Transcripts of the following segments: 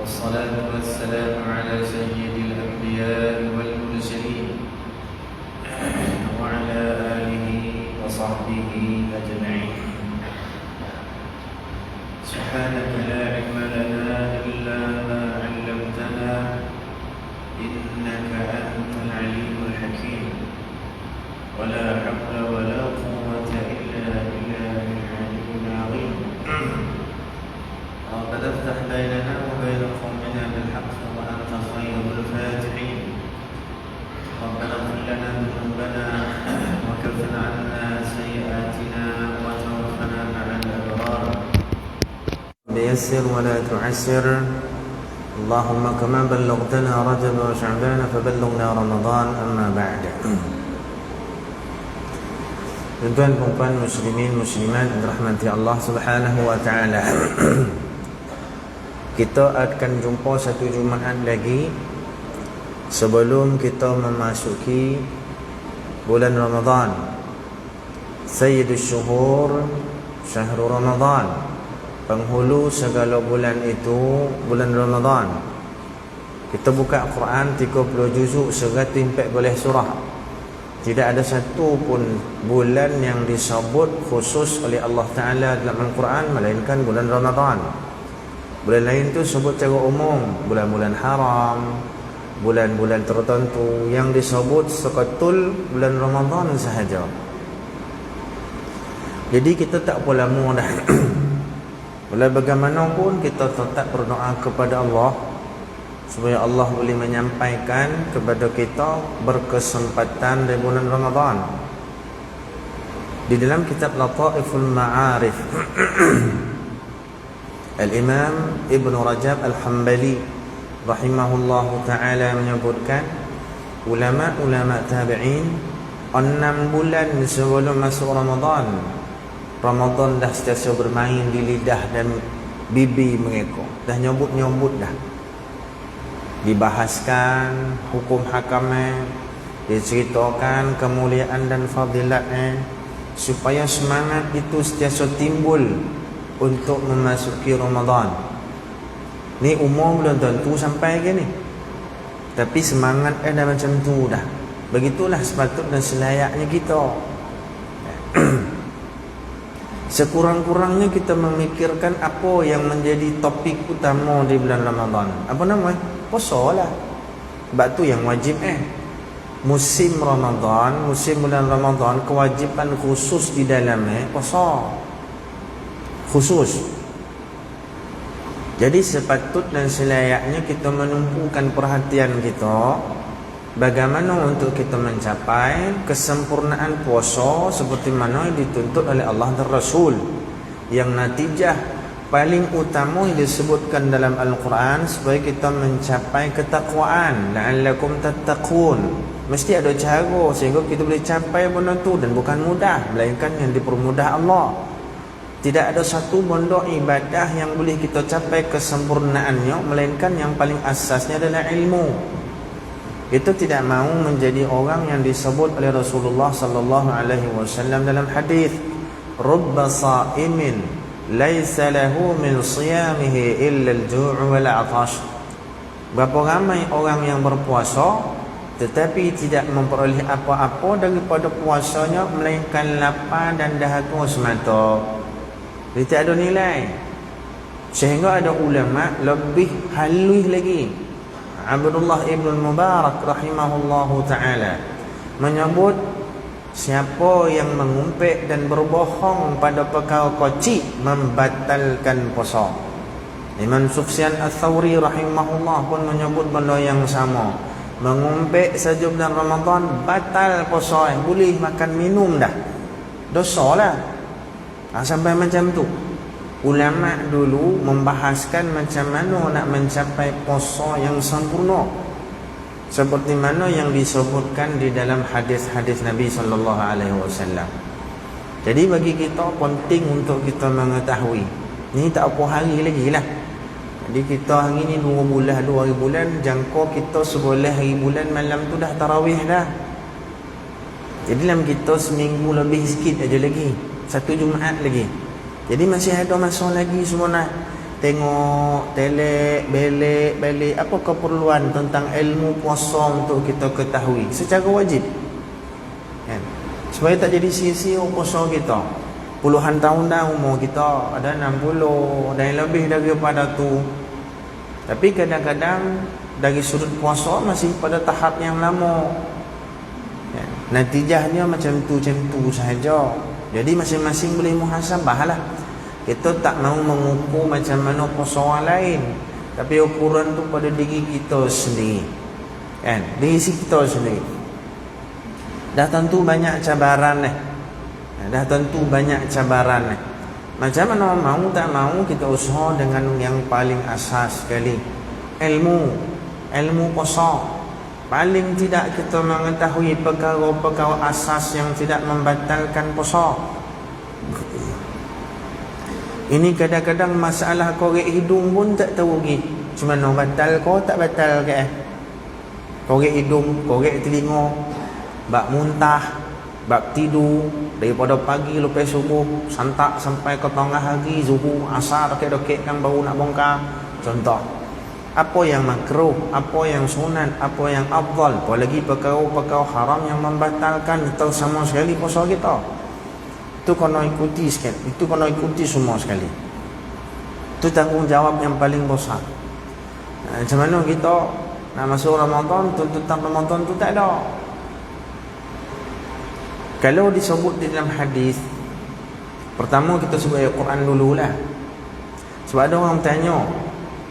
والصلاة والسلام على سيد الأنبياء والمرسلين وعلى آله وصحبه أجمعين. سبحانك لا علم لنا إلا ما علمتنا إنك أنت العليم الحكيم ولا حول ولا قوة إلا بالله العلي العظيم. ربنا افتح بيننا وبين قومنا بالحق وأنت خير الفاتحين. ربنا اغفر لنا ذنوبنا وكفر عنا سيئاتنا وتوفنا مع الأبرار. يسر ولا تعسر. اللهم كما بلغتنا رجب وشعبان فبلغنا رمضان. أما بعد. Tuan-tuan dan puan muslimin muslimat dirahmati Allah Subhanahu wa taala. Kita akan jumpa satu Jumaat lagi sebelum kita memasuki bulan Ramadan. Sayyidus syuhur syahrul Ramadan. Penghulu segala bulan itu bulan Ramadan. Kita buka Quran 30 juzuk 114 surah. Tidak ada satu pun bulan yang disebut khusus oleh Allah Ta'ala dalam Al-Quran melainkan bulan Ramadan. Bulan lain tu sebut secara umum, bulan-bulan haram, bulan-bulan tertentu. Yang disebut seketul bulan Ramadan sahaja. Jadi kita tak boleh lama dah. Walau bagaimanapun kita tetap berdoa kepada Allah supaya Allah boleh menyampaikan kepada kita berkesempatan di bulan Ramadan. Di dalam kitab Lataiful Ma'arif Al-Imam Ibn Rajab Al-Hambali rahimahullahu ta'ala menyebutkan ulama-ulama tabi'in 6 bulan sebelum masuk Ramadan dah sentiasa bermain di lidah dan bibi mereka. Dah nyebut-nyebut dah. Dibahaskan hukum hakamnya, diceritakan kemuliaan dan fadilatnya, supaya semangat itu sentiasa timbul untuk memasuki Ramadan. Ni umur belum tentu sampai ke ni, tapi semangat dah macam tu dah. Begitulah sepatut dan selayaknya kita. Sekurang-kurangnya kita memikirkan apa yang menjadi topik utama di bulan Ramadan. Apa namanya? Puasa lah. Sebab tu yang wajib musim Ramadan, musim bulan Ramadan, kewajipan khusus di dalamnya puasa. Khusus. Jadi sepatut dan selayaknya kita menumpukan perhatian kita bagaimana untuk kita mencapai kesempurnaan puasa seperti mana yang dituntut oleh Allah dan Rasul. Yang natijah paling utama yang disebutkan dalam Al-Quran supaya kita mencapai ketakwaan, la'allakum tattaqun. Mesti ada cara sehingga kita boleh capai benda tu, dan bukan mudah melainkan yang dipermudah Allah. Tidak ada satu benda ibadah yang boleh kita capai kesempurnaannya melainkan yang paling asasnya adalah ilmu. Kita tidak mahu menjadi orang yang disebut oleh Rasulullah sallallahu alaihi wasallam dalam hadis, rubba sa'imin laisa lahu min siyamihi illa al-ju' wal 'atash. Berapa ramai orang yang berpuasa tetapi tidak memperoleh apa-apa daripada puasanya melainkan lapar dan dahaga semata. Dia tak ada nilai. Sehingga ada ulama lebih halus lagi. Abdullah ibn Mubarak rahimahullahu ta'ala menyebut, siapa yang mengumpet dan berbohong pada perkara kecil membatalkan puasa. Imam Sufyan Ats-Tsauri rahimahullah pun menyebut benda yang sama. Mengumpet saja bulan Ramadan batal puasa, boleh makan minum dah, dosa lah. Sampai macam tu. Ulama dulu membahaskan macam mana nak mencapai puasa yang sempurna, seperti mana yang disebutkan di dalam hadis-hadis Nabi sallallahu alaihi wasallam. Jadi bagi kita penting untuk kita mengetahui. Ni tak apa hari lagi lah. Jadi kita hari ni 2 hari bulan, jangka kita 11 hari bulan malam tu dah tarawih dah. Jadi dalam kita seminggu lebih sikit aja lagi, 1 Jumaat lagi. Jadi masih ada masa lagi sebenarnya. tengok telek, belik, apa keperluan tentang ilmu puasa untuk kita ketahui secara wajib, kan? Supaya tak jadi sia-sia puasa kita. Puluhan tahun dah umur kita, ada 60 dan lebih daripada tu. Tapi kadang-kadang dari sudut puasa masih pada tahap yang lama, kan? Natijahnya macam tu sahaja. Jadi masing-masing boleh muhasabah lah. Kita tak mau mengukur macam mana puasa orang lain, tapi ukuran tu pada diri kita sendiri, kan? Diri kita sendiri. Dah tentu banyak cabaran Macam mana mau tak mau kita usaha dengan yang paling asas sekali, ilmu puasa. Paling tidak kita mengetahui perkara-perkara asas yang tidak membatalkan puasa. Ini kadang-kadang masalah korek hidung pun tak tahu lagi, cuma nak batal kau tak batal ke? Korek hidung, korek telinga, bab muntah, bab tidur, daripada pagi lepas subuh santak sampai ke tengah hari, zuhur, asar, dokek kan baru nak bongkar. Contoh, apa yang makruh, apa yang sunat, apa yang afdal, apalagi perkara-perkara haram yang membatalkan atau sama sekali puasa kita. Itu kena ikuti sikit, itu kena ikuti semua sekali. Itu tanggungjawab yang paling besar. Macam mana kita nak masuk Ramadan, tuntutan Ramadan tu tak ada. Kalau disebut di dalam hadis, pertama kita sebut ayat Quran dululah. Sebab ada orang tanya,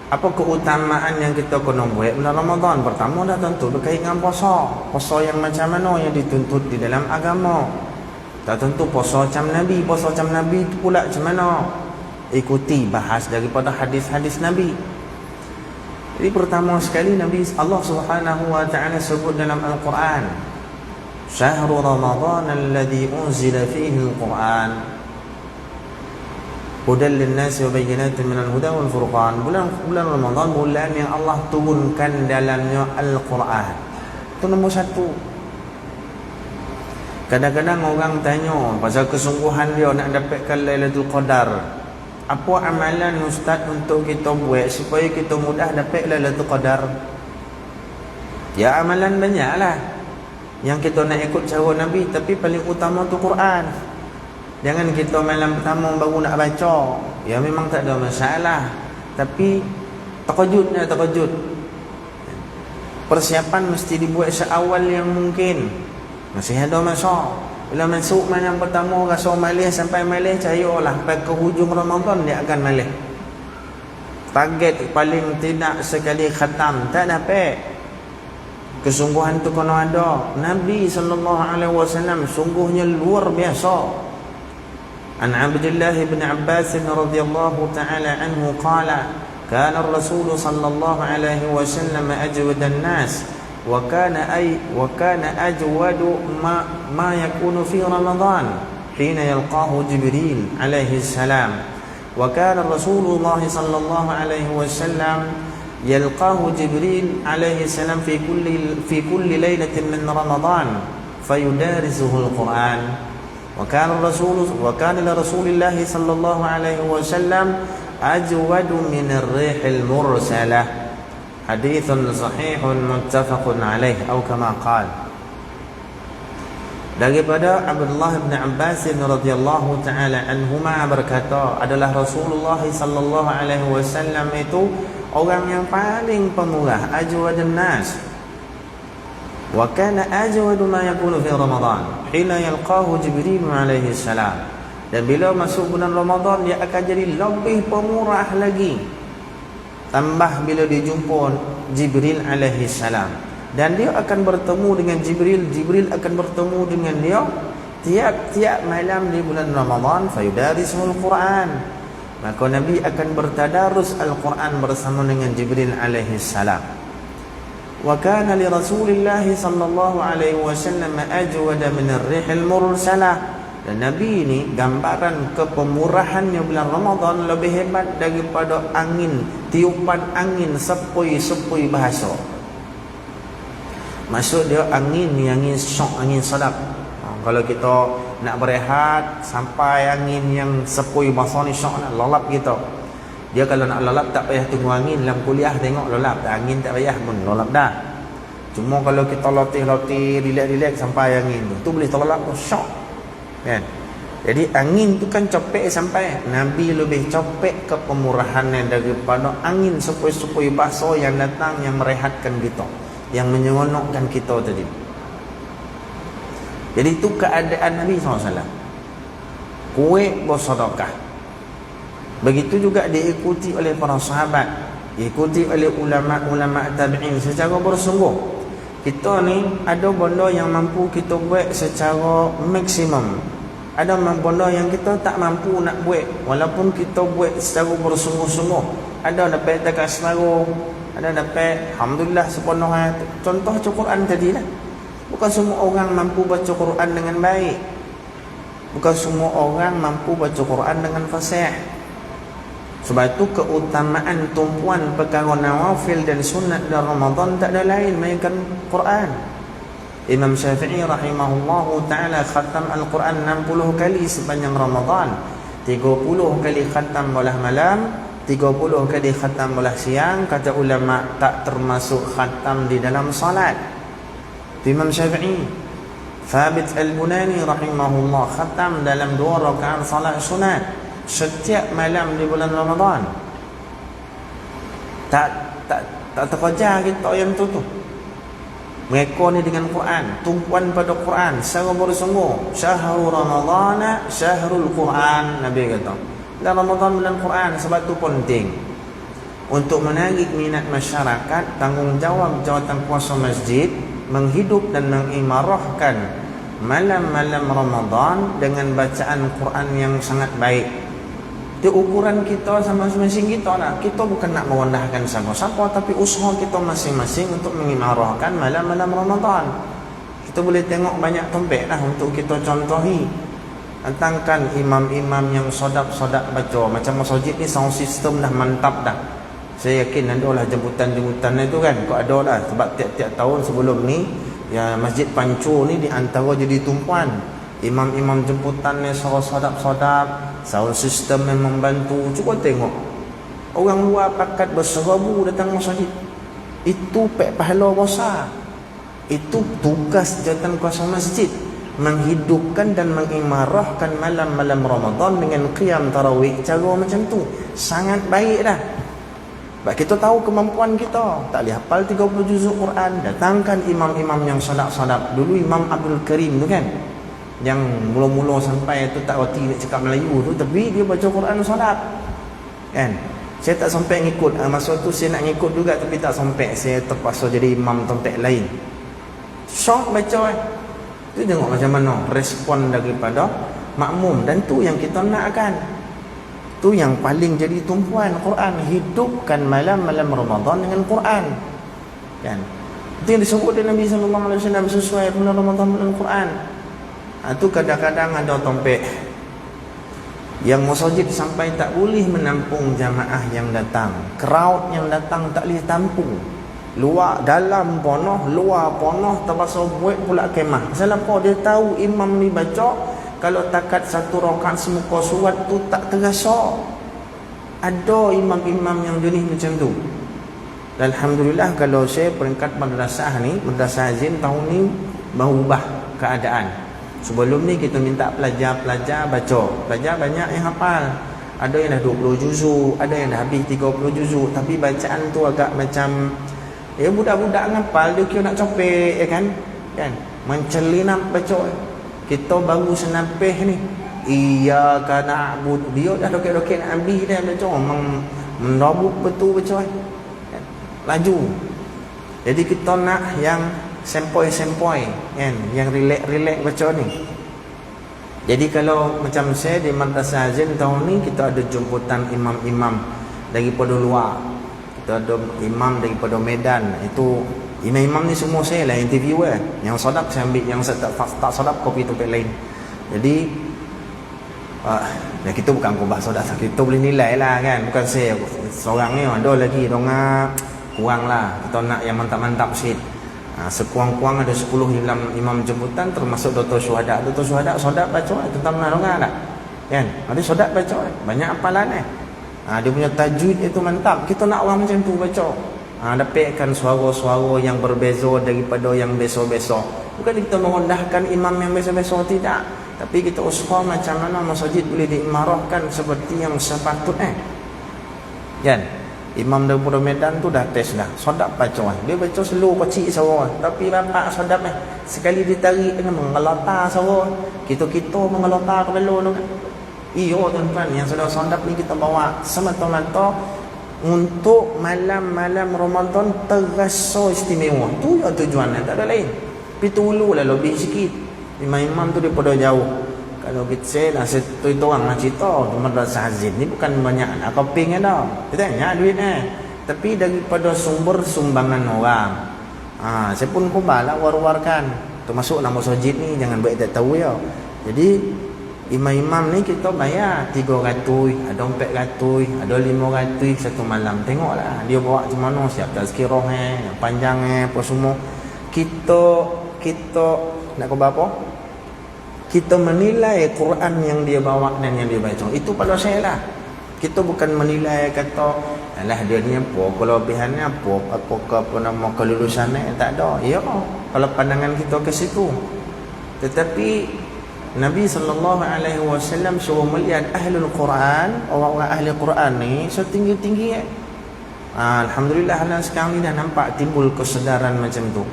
apa keutamaan yang kita kena buat bulan Ramadan? Pertama dah tentu berkaitan dengan puasa. Puasa yang macam mana yang dituntut di dalam agama? Tak tentu puasa macam Nabi. Puasa macam Nabi itu pula macam mana? Ikuti bahas daripada hadis-hadis Nabi. Jadi pertama sekali Nabi Allah Subhanahu wa taala sebut dalam Al-Quran, Syahrul Ramadan alladhi unzila fihi Al-Quran hudan lin-nasi wa bayyinatin minal huda wal furqan. Bulan Ramadan bulan yang Allah turunkan dalamnya Al-Quran. Itu nombor satu. Kadang-kadang orang tanya pasal kesungguhan dia nak dapatkan Lailatul Qadar. Apa amalan ustaz untuk kita buat supaya kita mudah dapat Lailatul Qadar? Ya amalan banyaklah yang kita nak ikut cara Nabi, tapi paling utama tu Quran. Jangan kita malam pertama baru nak baca. Ya memang tak ada masalah, tapi terkejut. Persiapan mesti dibuat seawal yang mungkin. Masih ada masa. Bila masuk malam pertama rasa malih sampai malih, cahayalah sampai ke hujung Ramadan dia akan malih. Target paling tidak sekali khatam tak dapat. Kesungguhan tu kena ada. Nabi SAW sungguhnya luar biasa. An Abdullah bin Abbas radhiyallahu ta'ala anhu qala, kana ar-rasul sallallahu alaihi wasallam ajwadan nas وكان أجود ما يكون في رمضان حين يلقاه جبريل عليه السلام. وكان رسول الله صلى الله عليه وسلم يلقاه جبريل عليه السلام في كل ليلة من رمضان فيدارسه القرآن. وكان لرسول الله صلى الله عليه وسلم أجود من الريح المرسلة. Hadithun sahihun muttafaqun alaih atau kama qala. Daripada Abdullah bin Abbas radhiyallahu taala anhuma berkata, adalah Rasulullah sallallahu alaihi wasallam itu orang yang paling pemurah, ajwadun nas. Wa kana ajwadu ma yakunu fi Ramadan hina yalqahu Jibril alaihi salam. Dan bila masuk bulan Ramadan dia akan jadi lebih pemurah lagi. Tambah bila dia jumpa Jibril alaihi salam, dan dia akan bertemu dengan Jibril akan bertemu dengan dia tiap-tiap malam di bulan Ramadan. Fayudarisul Quran, maka Nabi akan bertadarus Al-Quran bersama dengan Jibril alaihi salam. Wa kana li Rasulillah sallallahu alaihi wasallam ajwada min ar-rihil mursalah. Dan Nabi ini gambaran kepemurahannya bulan Ramadan lebih hebat daripada angin, tiupan angin sepoi-sepoi bahasa. Maksud dia angin ni angin syok, angin sedap. Kalau kita nak berehat sampai angin yang sepoi bahasa ni syok nak lelap kita. Dia kalau nak lolap tak payah tunggu angin. Dalam kuliah tengok lolap, angin tak payah pun lolap dah. Cuma kalau kita latih-latih, relax-relax sampai angin tu boleh terlolap tu, syok. Kan? Jadi angin tu kan copek sampai. Nabi lebih copek ke pemurahannya daripada angin sepoi-sepoi basah yang datang, yang merehatkan kita, yang menyeronokkan kita tadi. Jadi itu keadaan Nabi SAW. Kuat bersedekah. Begitu juga diikuti oleh para sahabat, diikuti oleh ulama-ulama tabi'in secara bersungguh. Kita ni ada benda yang mampu kita buat secara maksimum. Ada benda yang kita tak mampu nak buat, walaupun kita buat secara bersungguh-sungguh. Ada dapat dekat separuh, ada dapat alhamdulillah sepenuhnya. Contoh Al-Quran tadi lah. Bukan semua orang mampu baca Quran dengan baik. Bukan semua orang mampu baca Quran dengan fasih. Sebab itu keutamaan tumpuan perkara nawafil dan sunat dalam Ramadan tak ada lain melainkan Quran. Imam Syafi'i rahimahullahu ta'ala khatam Al-Quran 60 kali sepanjang Ramadan. 30 kali khatam bolah malam, 30 kali khatam bolah siang. Kata ulama tak termasuk khatam di dalam salat. Imam Syafi'i. Thabit Al-Bunani rahimahullah khatam dalam 2 rakaat salat sunat setiap malam di bulan Ramadan. Tak terkejar kita yang tu. Mereka ni dengan Quran, tumpuan pada Quran secara bersungguh. Syahrul Ramadhana syahrul Quran, Nabi kata. Bulan Ramadan bulan Quran, sebab tu penting untuk menarik minat masyarakat. Tanggungjawab jawatan kuasa masjid menghidup dan mengimarahkan malam-malam Ramadan dengan bacaan Quran yang sangat baik. Itu ukuran kita sama masing-masing kita lah. Kita bukan nak merendahkan siapa-siapa, tapi usaha kita masing-masing untuk mengimarahkan malam-malam Ramadan. Kita boleh tengok banyak tempat lah untuk kita contohi. Datangkan imam-imam yang sodap-sodap baca. Macam masjid ni sound system dah mantap dah. Saya yakin ada lah jemputan-jemputan itu kan. Kau ada lah. Sebab tiap-tiap tahun sebelum ni, ya, Masjid Pancu ni di antara jadi tumpuan. Imam-imam jemputan ni sodap-sodap, sound system yang membantu. Cuba tengok, orang luar pakat berseribu datang masjid. Itu pahala besar. Itu tugas jawatan kuasa masjid, menghidupkan dan mengimarahkan malam-malam Ramadan dengan qiyam tarawih. Cara macam tu sangat baik dah. Sebab kita tahu kemampuan kita. Tak boleh hafal 30 juzuk Quran, datangkan imam-imam yang sadap-sadap. Dulu Imam Abdul Karim tu kan, yang mula-mula sampai tu tak reti nak cakap Melayu tu, tapi dia baca Quran sadap kan. Saya tak sampai ngikut. Masa tu saya nak ngikut juga, tapi tak sampai. Saya terpaksa jadi imam tempat lain. Syok baca tu, tengok macam mana respon daripada makmum. Dan tu yang kita nakkan. Tu yang paling jadi tumpuan Quran. Hidupkan malam-malam Ramadan dengan Quran kan. Itu yang disebut oleh Nabi SAW sesuai bulan Ramadan bulan Quran. Itu kadang-kadang ada tempat yang masjid sampai tak boleh menampung jamaah yang datang. Crowd yang datang tak boleh tampung. Luar, dalam ponoh, luar ponoh, terpaksa buat pula kemah. Pasal apa? Dia tahu imam ni baca, kalau takat satu rakaat semuka surat tu tak terasa. Ada imam-imam yang jenis macam tu. Dan alhamdulillah kalau saya peringkat madrasah ni, Madrasah Azim tahun ni berubah keadaan. Sebelum ni kita minta pelajar-pelajar baca. Pelajar banyak yang hafal. Ada yang dah 20 juzuk, ada yang dah habis 30 juzuk, tapi bacaan tu agak macam budak-budak ngapal dia kira nak copek ya kan? Kan? Mencelinap baca. Kita baru senapih ni. Iyyaka na'budu. Dia dah dokek-dokek nak habis dah baca. Mendabuk betul baca. Kan? Laju. Jadi kita nak yang sempoi-sempoi kan, yang relax-relax baca ni. Jadi kalau macam saya di Madrasah Azim tahun ni, kita ada jemputan imam-imam daripada luar. Kita ada imam daripada Medan. Itu imam-imam ni semua saya lah interviewer. Yang sadap saya ambil, yang tak sadap kopi tempat lain. Jadi kita bukan kubah sadap, kita boleh nilai lah kan. Bukan saya seorang ni, ada lagi dongak kurang lah. Kita nak yang mantap-mantap sikit. Sekurang-kurang ada 10 imam jemputan, termasuk Dr. Syuhada. Dr. Syuhada sodak baca tentang menarungan tak? Kan? Ada sodak baca, banyak hafalan Dia punya tajwid itu mantap. Kita nak orang macam tu baca. Dapatkan suara-suara yang berbeza daripada yang biasa-biasa. Bukan kita merendahkan imam yang biasa-biasa, tidak. Tapi kita usaha macam mana masjid boleh diimarahkan seperti yang sepatutnya. Kan? Imam daripada Medan tu dah test dah. Sedap baca. Dia baca slow kecil suara. Tapi bapak sedap sekali ditarik dengan mengelota suara. Kita mengelota kepala tu kan. Iyo tuan-tuan, yang sudah sedap ni kita bawa semata-mata untuk malam-malam Ramadan terasa istimewa. Tu ya tujuannya, tak ada lain. Tapi tululah lebih sikit. Imam-imam tu daripada jauh. Kalau kita lah satu itu orang nak cerita Madrasah Azid ni bukan banyak nak kopingnya dah. Kita banyak duit tapi daripada sumber sumbangan orang. Saya pun kubalah war-warkan. Termasuk nama masjid ni jangan buat tak tahu ya. Jadi imam-imam ni kita bayar 300, ada 400, ada 500 satu malam. Tengoklah dia bawa macam mana, siap tazkirah panjang apa semua. Kita nak kau apa? Kita menilai Quran yang dia bawa dan yang dia baca. Itu pada saya lah. Kita bukan menilai kata alah dia ni apa, kelebihannya apa nama kelulusannya, tak ada. Ya, kalau pandangan kita ke situ. Tetapi Nabi SAW suruh melihat ahlul Quran, orang-orang ahli Quran ni setinggi-tinggi Alhamdulillah sekarang ni dah nampak timbul kesedaran macam tu.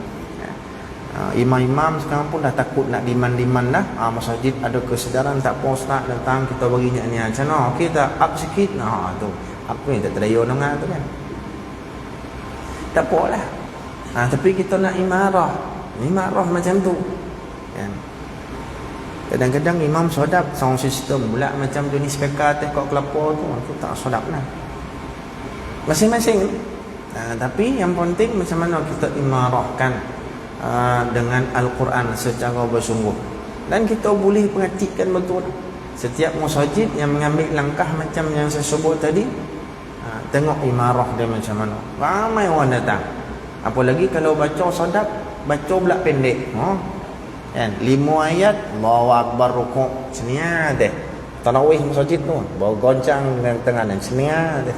Imam-imam sekarang pun dah takut nak diman-diman dah. Masjid ada kesedaran, tak apa ustaz datang kita bagi ni macam mana. Okey tak up sikit. Tu. Apa ni tak terdayu dengar tu kan. Tak apalah. Tapi kita nak imarah macam tu. Kan. Kadang-kadang imam sedap sound system pula macam jenis speaker tekok kelapa tu tak sedap lah. Masing-masing. Tapi yang penting macam mana kita imarahkan dengan Al-Quran secara bersungguh. Dan kita boleh perhatikan betul setiap masjid yang mengambil langkah macam yang saya sebut tadi, tengok imarah dia macam mana. Ramai orang datang. Apalagi kalau baca sedap, baca pula pendek. Kan 5 ayat Allahu akbar rukuk senia deh. Tarawih masjid tu bawa goncang dengan tengah dan senia deh.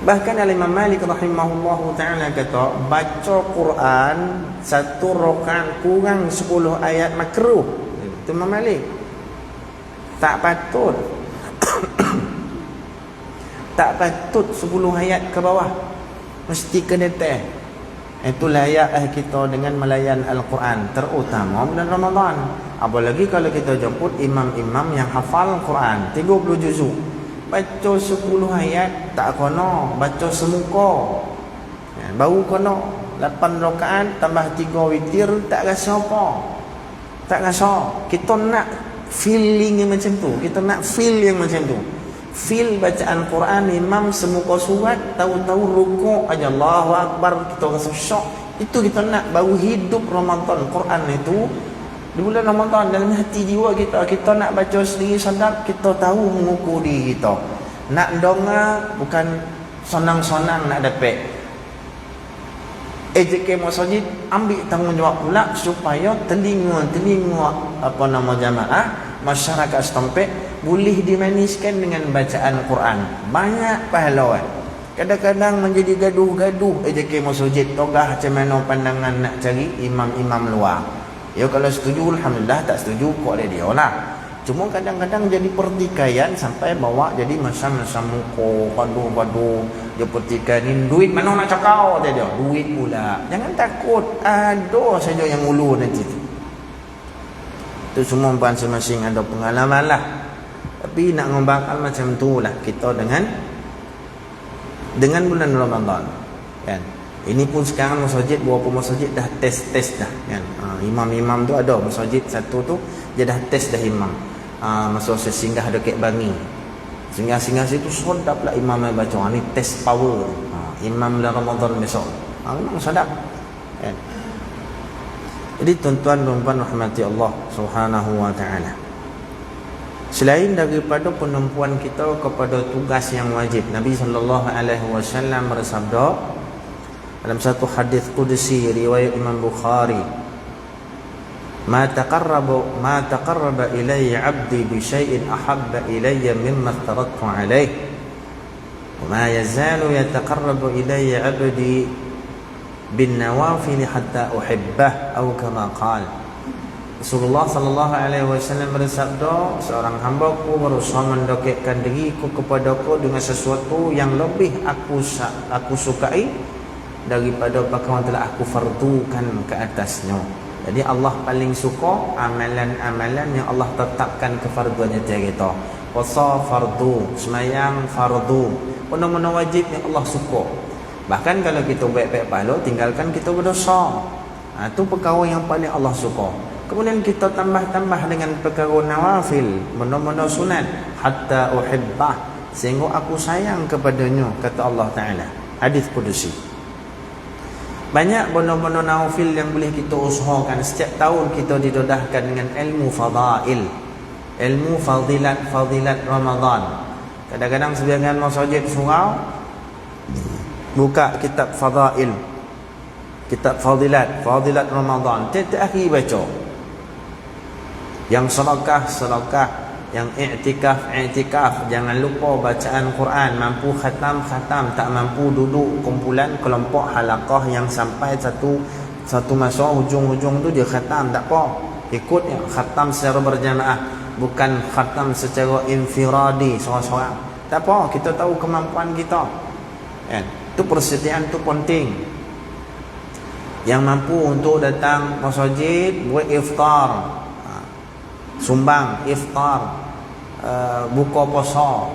Bahkan Imam Malik rahimahullahu taala kata baca Quran satu rakaat kurang 10 ayat makruh. Itu Imam Malik. Tak patut. Tak patut 10 ayat ke bawah. Mesti kena teh. Itu layak kita dengan melayan Al-Quran, terutama bulan Ramadan. Apalagi kalau kita jemput imam-imam yang hafal Quran 30 juzuk. Baca 10 ayat tak kena, baca semuka. Baru kena 8 rakaat tambah 3 witir, tak rasa apa. Tak rasa. Kita nak feeling yang macam tu. Kita nak feel yang macam tu. Feel bacaan Quran imam semuka surat, tahu-tahu rukuk aja Allahu akbar, kita rasa syok. Itu kita nak, baru hidup Ramadan. Quran itu di bulan Ramadan dalam hati jiwa kita nak baca sendiri sedap, kita tahu mengukur diri kita. Nak dengar bukan senang-senang nak dapat. AJK Masjid ambil tanggungjawab pula supaya telinga apa nama jamaah masyarakat setempat boleh dimaniskan dengan bacaan Quran. Banyak pahala. Kadang-kadang menjadi gaduh-gaduh AJK Masjid togah macam mana pandangan nak cari imam-imam luar. Ya kalau setuju alhamdulillah, tak setuju kok dia lah. Cuma kadang-kadang jadi pertikaian sampai bawa jadi macam-macam muka, padu-padu. Dia pertikaian, duit mana nak cakau dia. Duit pula. Jangan takut, ada saja yang ulu nanti tu. Itu semua masing-masing ada pengalaman lah. Tapi nak ngembangkan macam tu lah kita dengan bulan Ramadan. Kan? Ini pun sekarang masjid, beberapa masjid dah test dah kan. Imam-imam tu ada masjid satu tu dia dah test dah imam. Masa saya singgah dekat Bangi. Singgah situ sedap lah imam yang baca. Ni test power. Imam dalam Ramadan besok. Memang sedap. Kan. Jadi tuan-tuan dan puan rahmati Allah Subhanahu wa taala. Selain daripada penumpuan kita kepada tugas yang wajib, Nabi sallallahu alaihi wasallam bersabda dalam satu hadis qudsi riwayat Imam Bukhari, ma taqarraba ilayya 'abdi bi syai'in ahabba ilayya mimma taraktu alayh وما يزال يتقرب إلي عبدي بالنوافل حتى أحبه أو كما قال. Rasulullah sallallahu alaihi wasallam bersabda, seorang hamba-Ku berusaha mendekatkan diriku kepada-Ku dengan sesuatu yang lebih aku sukai daripada perkara yang telah aku fardukan ke atasnya. Jadi Allah paling suka amalan-amalan yang Allah tetapkan kefarduannya kita. Puasa fardu, sembahyang fardu, benda-benda wajib yang Allah suka. Bahkan kalau kita baik-baik pahala, tinggalkan kita berdosa. Itu perkara yang paling Allah suka. Kemudian kita tambah-tambah dengan perkara nawafil, benda-benda sunat, hatta uhibbah, sehingga aku sayang kepadanya, kata Allah Ta'ala. Hadis Qudusi. Banyak benda-benda nawafil yang boleh kita usahakan. Setiap tahun kita didedahkan dengan ilmu fadail, ilmu fadilat Ramadan. Kadang-kadang sebagian masjid surau buka kitab fadail, kitab fadilat Ramadan, tiap hari baca. Yang sedekah, yang i'tikaf, jangan lupa bacaan Quran, mampu khatam, tak mampu duduk kumpulan kelompok halaqah yang sampai satu masa hujung-hujung tu dia khatam, tak apa, ikut yang khatam secara berjamaah, bukan khatam secara infiradi seorang-seorang. Tak apa, kita tahu kemampuan kita, kan? Itu persediaan tu penting. Yang mampu untuk datang masjid buat iftar, sumbang iftar, buka puasa.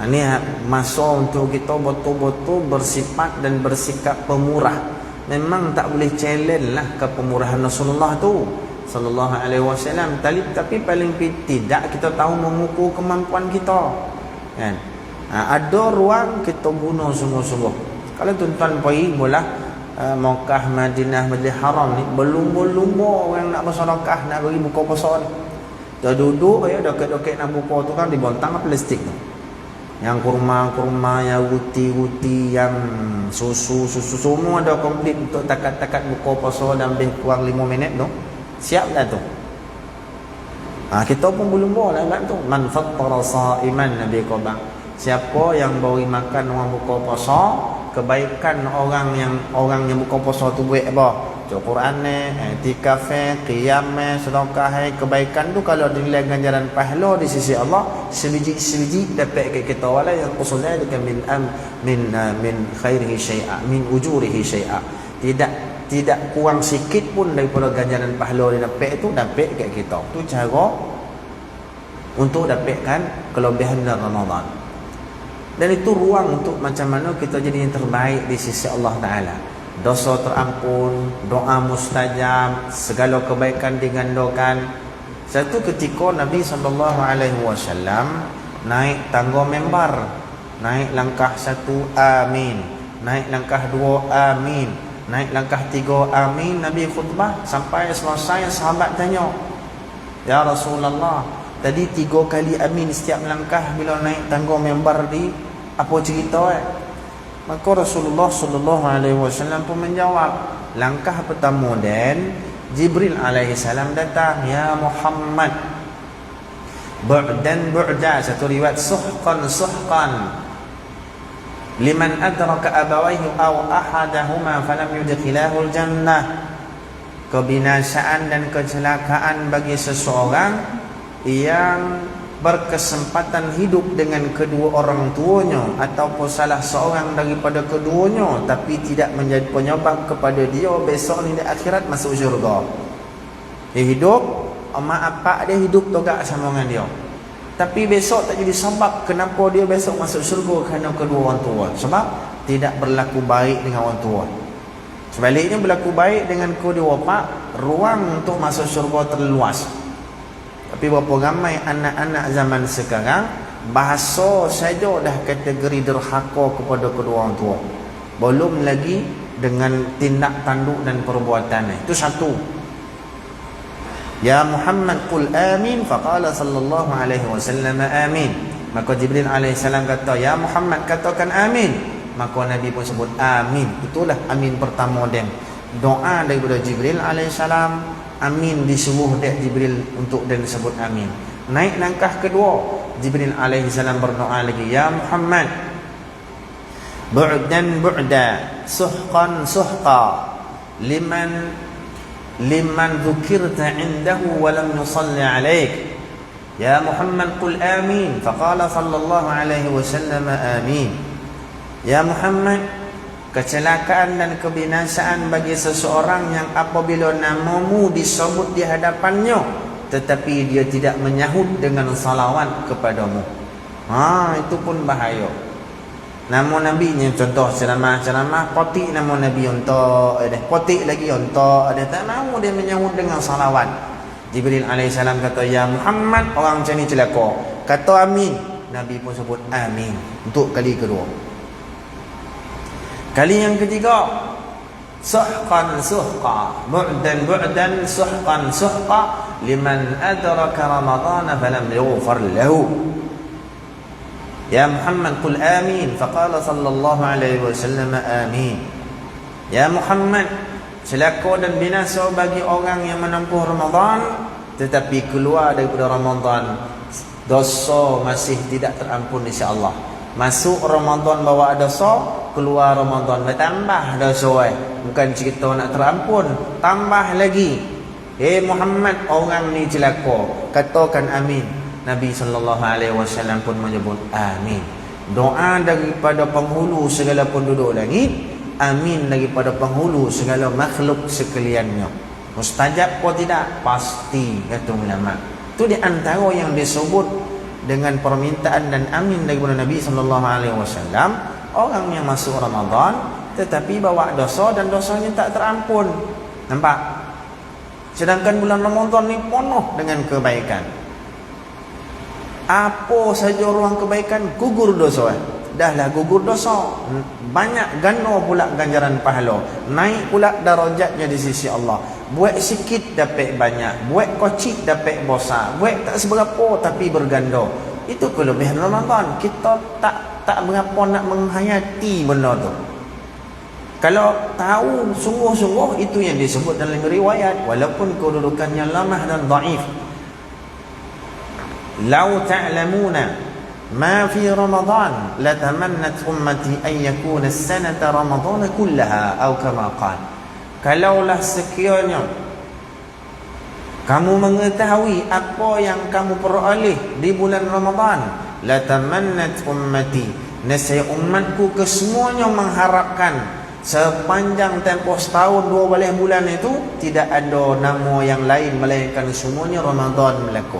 Ini masa untuk kita betul-betul bersifat dan bersikap pemurah. Memang tak boleh challenge lah kepemurahan Rasulullah tu sallallahu alaihi wasallam. Tapi paling tidak kita tahu mengukur kemampuan kita, kan? Ada ruang kita guna sungguh-sungguh. Kalau tuan-tuan pergi bola Makkah, Madinah, Masjidil Haram ni, berlumba-lumba orang nak bersedekah, nak bagi buka puasa ni. Dah duduk ya, dekat-dekat nak buka tu kan dibontang plastik tu. Yang kurma, yang ruti, yang susu semua ada komplit untuk takat-takat buka puasa dalam lebih kurang 5 minit tu. Siap dah tu. Kita pun berlumba lah kan tu. Man fattara sa'iman, Nabi Qobang. Siapa yang beri makan orang buka puasa, kebaikan orang yang buka puasa tu buat apa? Baca Quran ni, i'tikaf, qiyam, sedekah, kebaikan tu kalau dinilai ganjaran pahala di sisi Allah, sebiji dapat kat kita, wala yang qusdalika min khairihi syai'a, min ujurihi syai'a. Tidak kurang sikit pun daripada ganjaran pahala dia dapat itu, dapat kat kita. Tu cara untuk dapatkan kelebihan dalam Ramadan. Dan itu ruang untuk macam mana kita jadi yang terbaik di sisi Allah Ta'ala. Dosa terampun, doa mustajab, segala kebaikan digandakan. Satu ketika Nabi SAW naik tangga mimbar, naik langkah 1, amin. Naik langkah 2, amin. Naik langkah 3, amin. Nabi khutbah sampai selesai, sahabat tanya, ya Rasulullah, tadi 3 kali amin setiap langkah bila naik tangga mimbar di apa cerita Maka Rasulullah sallallahu alaihi wasallam pun menjawab, langkah pertama dan Jibril alaihi salam datang, ya Muhammad, bu'da, satu riwayat suhqan liman adraka abawaihi aw ahadahuma falam yudkhilahul jannah. Kebinasaan dan kecelakaan bagi seseorang yang berkesempatan hidup dengan kedua orang tuanya ataupun salah seorang daripada keduanya tapi tidak menjadi penyebab kepada dia besok ni di akhirat masuk syurga. Dia hidup, mak apak dia hidup juga sama dengan dia, tapi besok tak jadi sebab kenapa dia besok masuk syurga kerana kedua orang tua, sebab tidak berlaku baik dengan orang tua. Sebaliknya berlaku baik dengan kedua bapa, ruang untuk masuk syurga terluas. Tapi berapa ramai anak-anak zaman sekarang bahasa saja dah kategori derhaka kepada kedua orang tua, belum lagi dengan tindak tanduk dan perbuatan. Itu satu. Ya Muhammad qul amin, faqala sallallahu alaihi wasallam amin. Maka Jibril alaihi salam kata, ya Muhammad katakan amin. Maka Nabi pun sebut amin. Itulah amin pertama dan doa daripada Jibril alaihi salam. Amin disuruh dia Jibril untuk dan disebut amin. Naik langkah kedua, Jibril alaihi salam berdoa lagi, ya Muhammad, bu'dan bu'da, suhqan suhqa, liman dzukirta indahu wa lam yusalli alaik. Ya Muhammad qul amin. Faqala sallallahu alaihi wasallam amin. Ya Muhammad, kecelakaan dan kebinasaan bagi seseorang yang apabila namamu disebut di hadapannya tetapi dia tidak menyahut dengan salawat kepadamu. Itu pun bahaya. Nama Nabi ni contoh ceramah-ceramah potik nama Nabi untuk potik lagi untuk ada tak mahu dia menyahut dengan salawat. Jibril alaihissalam kata, ya Muhammad, orang macam ni celaka. Kata amin. Nabi pun sebut amin untuk kali kedua. Kali yang ketiga, suhqan suhqa, bu'dan bu'dan, suhqan suhqa, liman adraka ramadana falam yughfar lahu. Ya Muhammad qul amin. Faqala sallallahu alaihi wasallam amin. Ya Muhammad, celaka dan binasa bagi orang yang menempuh Ramadan tetapi keluar daripada Ramadan dosa masih tidak terampun insya-Allah. Masuk Ramadan bawa dosa, keluar Ramadan bertambah dosa. Bukan cerita nak terampun, tambah lagi. Muhammad, orang ni celaka, katakan amin. Nabi sallallahu alaihi wasallam pun menyebut amin. Doa daripada penghulu segala penduduk langit, amin daripada penghulu segala makhluk sekaliannya. Mustajab atau tidak? Pasti, kata ulama. Itu di antara yang disebut dengan permintaan dan amin daripada Nabi sallallahu alaihi wasallam, orang yang masuk Ramadan tetapi bawa dosa dan dosanya tak terampun. Nampak? Sedangkan bulan Ramadan ni penuh dengan kebaikan. Apa saja ruang kebaikan, gugur dosa. Dahlah gugur dosa, banyak ganda pula ganjaran pahala, naik pula darajatnya di sisi Allah. Buat sikit dapat banyak, buat kocik dapat besar, buat tak seberapa tapi berganda. Itu kelebihan Ramadan. Kita tak berapa nak menghayati benda tu. Kalau tahu sungguh-sungguh, itu yang disebut dalam riwayat, walaupun kedudukannya lemah dan dhaif. Lau ta'lamuna ma fi Ramadan latamannat ummati an yakuna as-sanata Ramadan kullaha atau kama qala. Kalaulah sekiranya kamu mengetahui apa yang kamu peroleh di bulan Ramadan, latamannat ummati, nescaya umatku kesemuanya mengharapkan sepanjang tempoh setahun 12 bulan itu tidak ada nama yang lain melainkan semuanya Ramadan berlaku.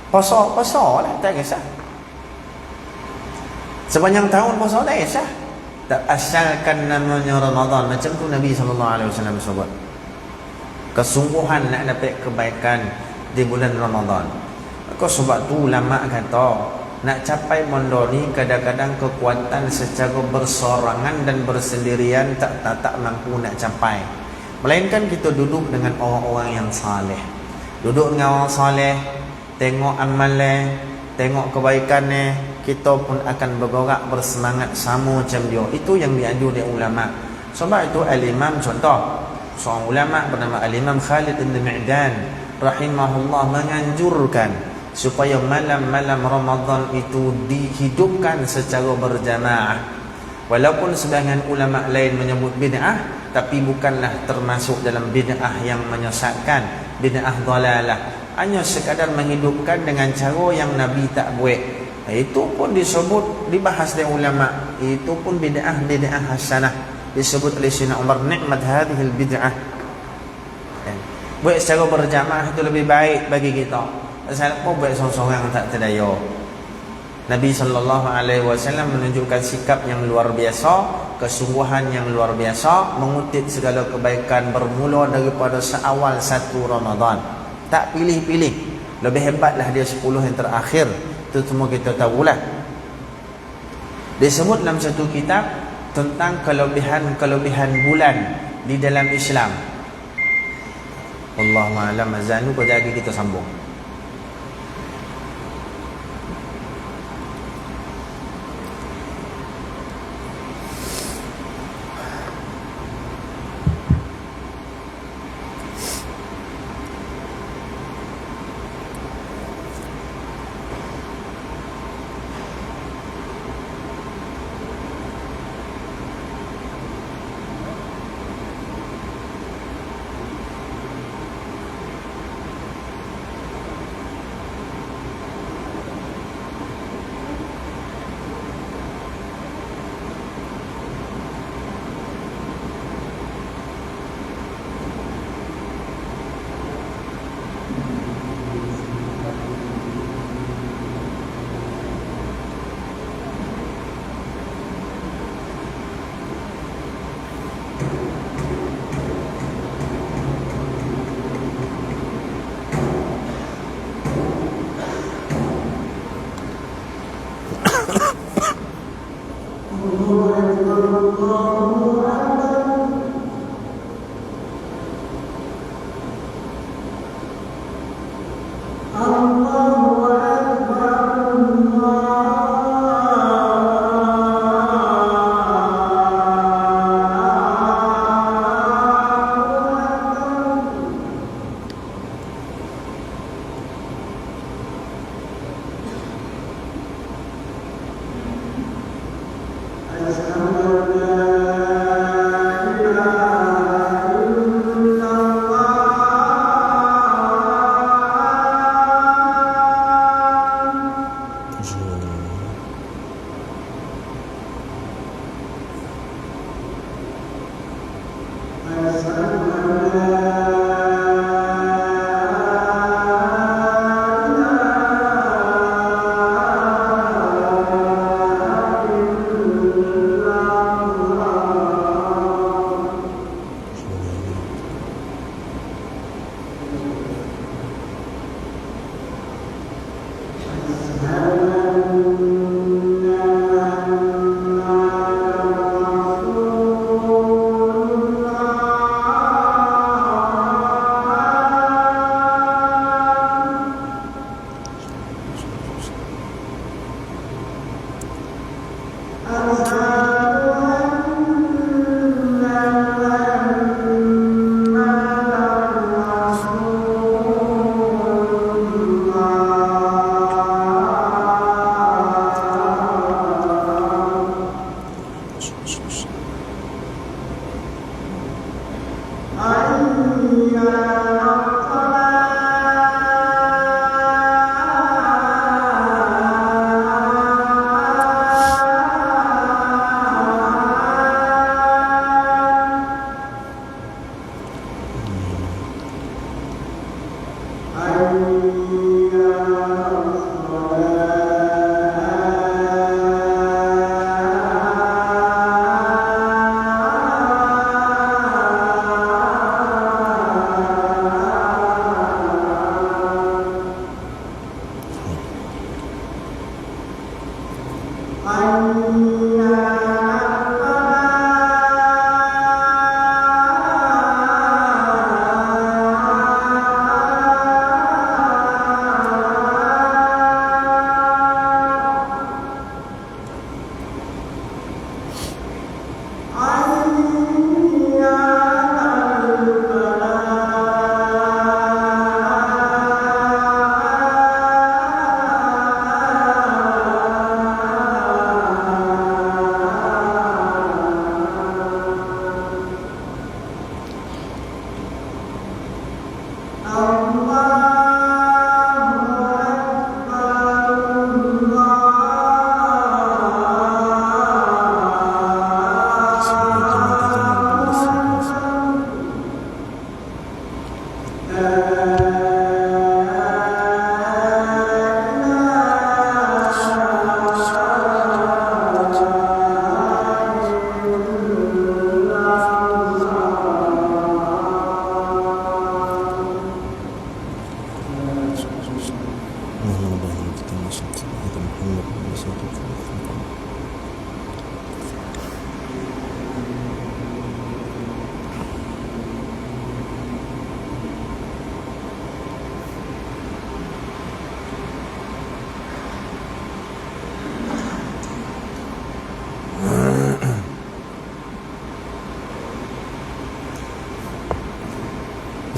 Puasa lah, tak kisah. Sepanjang tahun puasa tak kisah, tak asalkan namanya Ramadan. Macam tu Nabi SAW sebut. Kesungguhan nak dapat kebaikan di bulan Ramadan. Maka sebab tu ulama kata, nak capai benda ni kadang-kadang kekuatan secara bersorangan dan bersendirian tak mampu nak capai. Melainkan kita duduk dengan orang-orang yang saleh. Duduk dengan orang saleh, tengok amalnya, tengok kebaikannya, kita pun akan bergerak bersemangat sama macam dia. Itu yang dianjur oleh ulama. Sebab itu al-Imam, contoh seorang ulama bernama al-Imam Khalid bin Mi'dan rahimahullah menganjurkan supaya malam-malam Ramadan itu dihidupkan secara berjamaah. Walaupun sebahagian ulama lain menyebut bid'ah, tapi bukanlah termasuk dalam bid'ah yang menyesatkan, bid'ah dhalalah. Hanya sekadar menghidupkan dengan cara yang Nabi tak buat. Itu pun disebut, dibahas oleh ulama. Itu pun bid'ah hasanah. Disebut oleh Sayyidina Umar, nikmat hadhil bid'ah. Buat secara berjamaah itu lebih baik bagi kita. Pasal apa buat seorang-seorang tak terdaya? Nabi SAW menunjukkan sikap yang luar biasa, kesungguhan yang luar biasa, mengutip segala kebaikan bermula daripada seawal 1 Ramadan. Tak pilih-pilih. Lebih hebatlah dia 10 yang terakhir. Itu semua kita tahulah. Disebut dalam satu kitab tentang kelebihan bulan di dalam Islam. Wallahu a'lam. Azan kau lagi kita sambung.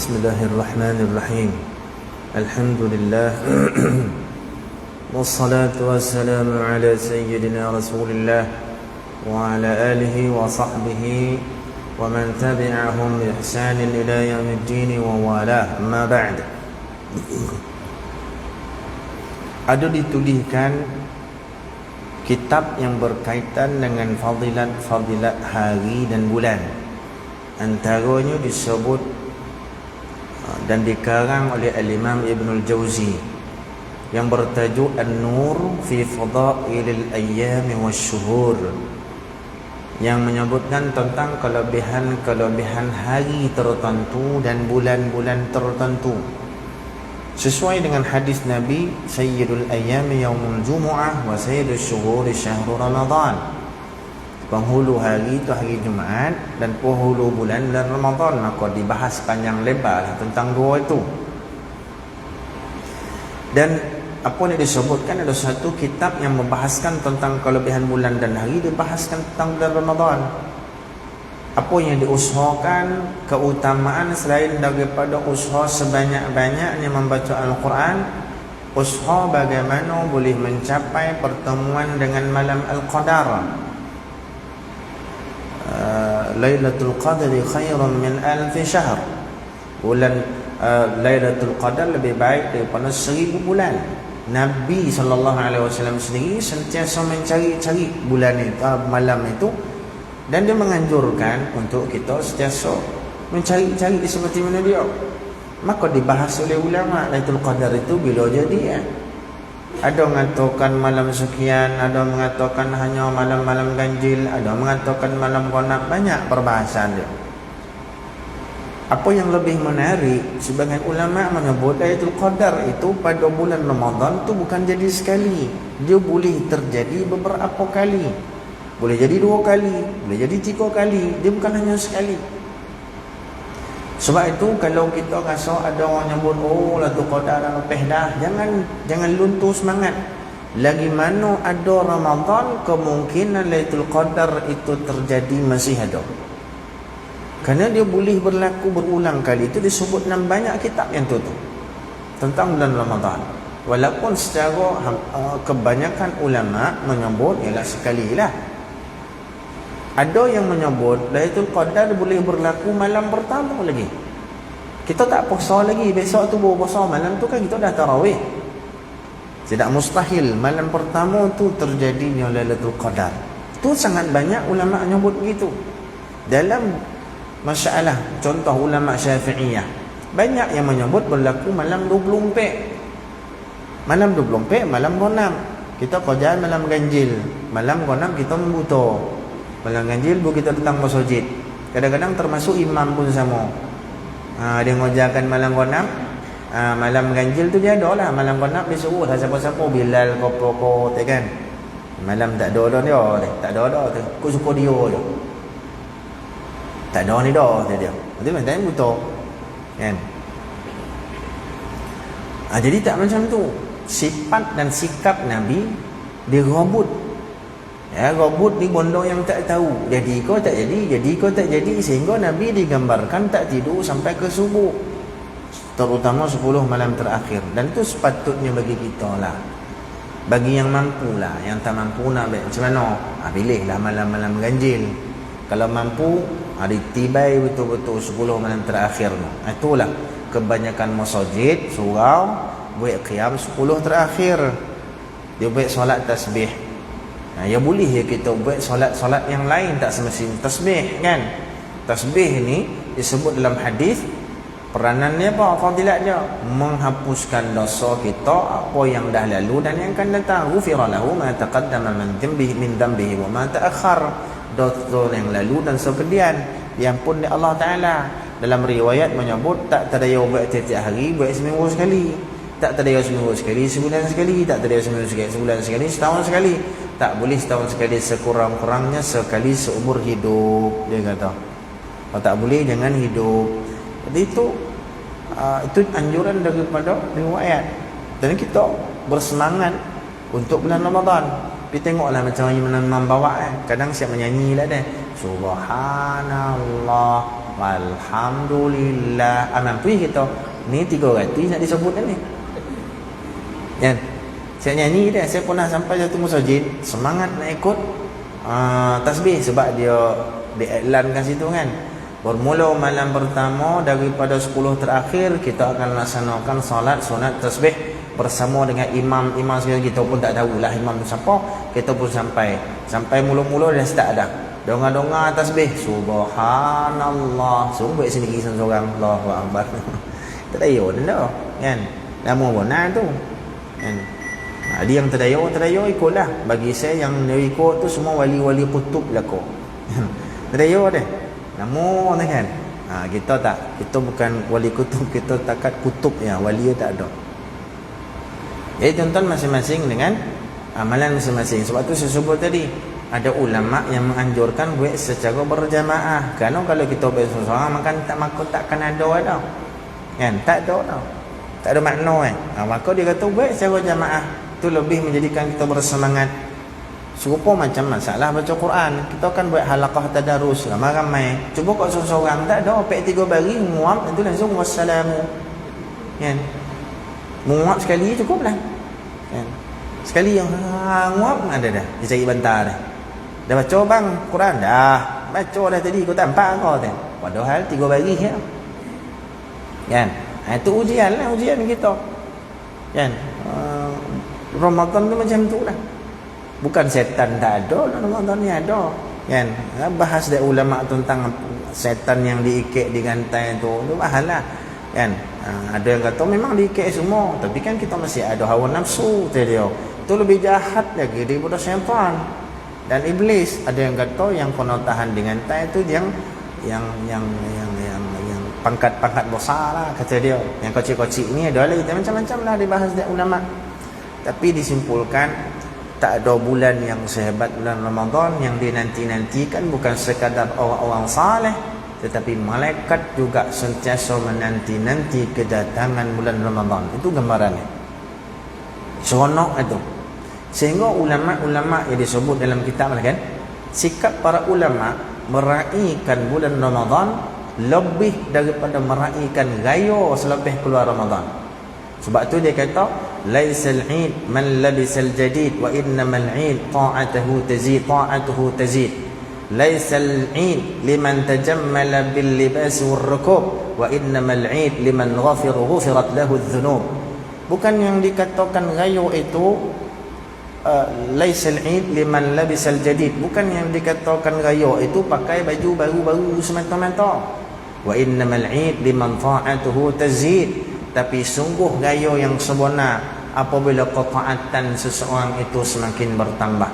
Bismillahirrahmanirrahim. Alhamdulillah. Wassalatu wassalamu ala sayyidina Rasulillah wa ala alihi wa sahbihi wa man tabi'ahum bi ihsanin ila yaumiddin wa wala. Amma ba'd. Ada dituliskan kitab yang berkaitan dengan fadilat hari dan bulan. Antaranya disebut dan dikarang oleh Al-Imam Ibnul Jauzi yang bertajuk An-Nur fi Fadailil Ayyam Wasyuhur, yang menyebutkan tentang kelebihan-kelebihan hari tertentu dan bulan-bulan tertentu sesuai dengan hadis Nabi, Sayyidul Ayyam Yaumul Jumu'ah wa Sayyidul Syuhur Syahrul Ramadan. penghulu hari itu hari Jumaat dan penghulu bulan dan Ramadan, maka dibahas panjang lebar tentang dua itu. Dan apa yang disebutkan ada satu kitab yang membahaskan tentang kelebihan bulan dan hari, dibahaskan tentang bulan Ramadan. Apa yang diusahakan, keutamaan selain daripada usaha sebanyak-banyaknya membaca Al-Quran, usaha bagaimana boleh mencapai pertemuan dengan malam Al-Qadar. Lailatul Qadri khairun min alfi syahr. Bulan Lailatul Qadar lebih baik daripada 1000 bulan. Nabi SAW sendiri sentiasa mencari-cari bulan itu, malam itu, dan dia menganjurkan untuk kita sentiasa mencari-cari seperti mana dia. Maka dibahas oleh ulama Lailatul Qadar itu bila jadi ya. Ada mengatakan malam sekian, ada mengatakan hanya malam-malam ganjil, ada mengatakan malam ghanam, banyak perbahasan dia. Apa yang lebih menarik, sebagian ulama menyebut Lailatul Qadar itu pada bulan Ramadan tu bukan jadi sekali, dia boleh terjadi beberapa kali. Boleh jadi 2 kali, boleh jadi 3 kali, dia bukan hanya sekali. Sebab itu kalau kita rasa ada orang nyebut Lailatul Qadar lebih dah, jangan luntur semangat. Lagi mana ada Ramadan, kemungkinan Lailatul Qadar itu terjadi masih ada. Kerana dia boleh berlaku berulang kali. Itu disebut dalam banyak kitab yang tu tentang bulan Ramadan. Walaupun secara kebanyakan ulama menyebut ialah sekali lah. Ada yang menyebut Lailatul Qadar boleh berlaku malam pertama lagi. Kita tak puasa lagi, besok tu baru puasa, malam tu kan kita dah tarawih. Tidak mustahil malam pertama tu terjadinya Lailatul Qadar. Tu sangat banyak ulama menyebut begitu. Dalam masalah contoh ulama Syafi'iyah, banyak yang menyebut berlaku malam 24. Malam 24, malam ghanam. Kita kerjaan malam ganjil, malam ghanam kita membuta. Malam ganjil bu kita datang masjid. Kadang-kadang termasuk imam pun sama. Dia mengajarkan malam ghanam. Malam ganjil tu dia ada lah. Malam ghanam dia suruh lah siapa-siapa Bilal kau kan. Malam tak ada dia. Tak ada tu. Kau suka dia je. Tak ada ni dah dia. Nanti macam buta. Kan? Jadi tak macam tu. Sifat dan sikap Nabi dia rabut. Ya, robot ni bondo yang tak tahu jadi kau tak jadi, sehingga Nabi digambarkan tak tidur sampai ke subuh, terutama 10 malam terakhir. Dan itu sepatutnya bagi kita lah, bagi yang mampu lah. Yang tak mampu nak macam mana, pilihlah malam-malam ganjil. Kalau mampu ditibai betul-betul 10 malam terakhir. Itulah kebanyakan masjid surau buat qiyam 10 terakhir. Dia buat solat tasbih. Ya boleh ya kita buat solat-solat yang lain, tak semestinya tasbih kan. Tasbih ni disebut dalam hadis peranannya apa, fadilatnya menghapuskan dosa kita apa yang dah lalu dan yang akan datang. Ghufira lahu ma taqaddama min dhanbihi wa ma ta'akhkhar. Dosa yang lalu dan sekedian diampun oleh Allah Taala. Dalam riwayat menyebut tak terdaya buat setiap hari, buat seminggu sekali. Tak terdaya seminggu sekali, sebulan sekali. Tak terdaya seminggu sekali, sebulan sekali, setahun sekali. Tak boleh setahun sekali, sekurang-kurangnya sekali seumur hidup, dia kata. Kalau tak boleh jangan hidup. Jadi itu anjuran daripada riwayat. Dan kita bersemangat untuk bulan Ramadan. Tapi tengoklah macam mana Imam bawa kadang siap menyanyi lah dia. Subhanallah walhamdulillah. Mampu kita. Ni 300 nak disebut ni. Kan? Saya nyanyi dia, saya pernah sampai satu masjid, semangat nak ikut tasbih sebab dia diiklankan situ kan. Bermula malam pertama daripada 10 terakhir kita akan laksanakan solat sunat tasbih bersama dengan imam sekali. Kita pun tak tahulah imam tu siapa. Kita pun sampai mula-mula dah start dah. Donga-donga tasbih subhanallah. So buat sendiri seorang, Allahu akbar. Tak tahu dah kan. Nama benar tu. Kan. Dia yang terdaya ikutlah. Bagi saya yang ikut tu semua wali-wali kutub lah kau. Terdaya dia. Namun kan. Kita tak. Kita bukan wali kutub, kita takat kutub ya. Wali tak ada. Jadi tuan-tuan masing-masing dengan amalan masing-masing. Sebab tu saya sebut tadi, ada ulama yang menganjurkan buat secara berjamaah. Kerana kalau kita buat seorang makan maka takkan ada dah. Kan? Tak ada dah. Tak ada makna maka dia kata buat secara jamaah. Tu lebih menjadikan kita bersemangat. Serupa macam masalah baca Quran. Kita kan buat halaqah tadarus ramai-ramai. Cuba kau seorang tak ada opek 3 baris muap itu langsung wassalamu. Kan? Muap sekali cukuplah. Kan? Sekali yang muap ada dah. Dia cari bantar dah. Dah baca bang Quran dah. Baca dah tadi kau tampak kau tu. Padahal 3 baris ya. Kan? Itu ujian lah, ujian kita. Kan? Ramadan tu macam tu lah. Bukan setan tak ada, Ramadan ni ada. Kan? Bahas dari ulama tentang setan yang diikat di gantai tu bahas lah. Kan? Ada yang kata memang diikat semua, tapi kan kita masih ada hawa nafsu dia. Itu lebih jahat lagi daripada syaitan dan iblis. Ada yang kata yang kena tahan dengan gantai tu yang pangkat-pangkat besar lah kata dia. Yang kecil-kecil ni ada lagi macam-macam lah dibahas dari ulama. Tapi disimpulkan tak ada bulan yang sehebat bulan Ramadan. Yang dinanti-nantikan bukan sekadar orang-orang saleh, tetapi malaikat juga sentiasa menanti-nanti kedatangan bulan Ramadan. Itu gambarannya. Seronok itu. Sehingga ulama-ulama yang disebut dalam kitab kan, sikap para ulama meraihkan bulan Ramadan lebih daripada meraihkan raya selepas keluar Ramadan. Sebab tu dia kata laisal 'id man labisal jadid wa innamal 'id ta'atuhu tazid laisal 'id liman tajammala bil libas war rukub wa innamal 'id liman ghafirat lahu adh-dhunub. Bukan yang dikatakan raya itu laisal 'id liman labisal jadid, bukan yang dikatakan raya itu pakai baju baru-baru semata-mata. Wa innamal 'id liman ta'atuhu tazid, tapi sungguh raya yang sebenar apabila ketaatan seseorang itu semakin bertambah.